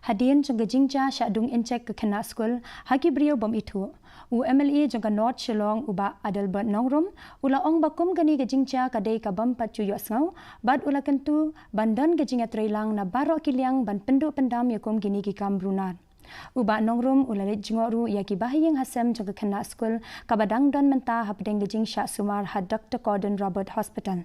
hadin jangka Jingjia Shah Dung Injek ke kena skul hagi beliau bom itu. MLA jangka North Shillong uba Adelbert Nongrum ula ong bakum gani ke Jingjia kadai ka bam pacu yosngau bad ula kentu bandan ke Jingjia Trailang na barok kiliang ban penduk pendam yakum gini ki kam brunar. Uba Nongrum ulalit jingoru yaki bahayang hasem jangka kena skul kabadang don mentah hapdeng ke Jingjia Sumar had Dr. Gordon Robert Hospital.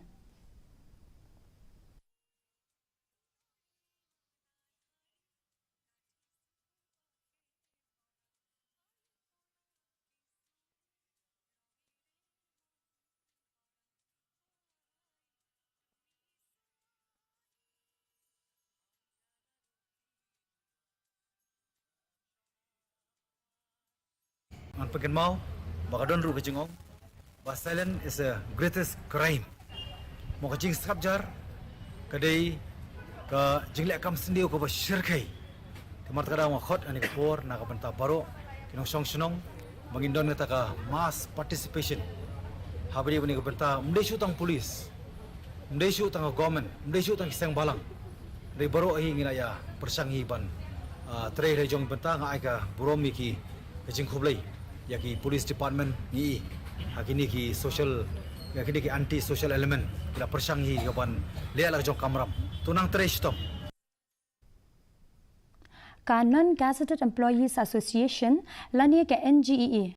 Ang pagkanmao, bakadon ru kajingong, silence is the greatest crime. Mo kajing sabjar, kadai ka jingle kam sendiu ko basyirkai. Kamar kada mo khot ani kapor na kabanta baro, kinong song mangindon ngata ka mass participation. Habari bani kabanta mundai tang polis, mundai tang government, mundai tang isang balang. Dai baro ahi nginaya persanghiban. Tray rejong banta nga ay ka buromi ki kajing khublai. Yaki police department ni hakini ki social yakini ki anti social element kila persanghi kapan lihat lah jong kamram tunang trace stop. Non-Gazetted Employees Association lani ke NGEA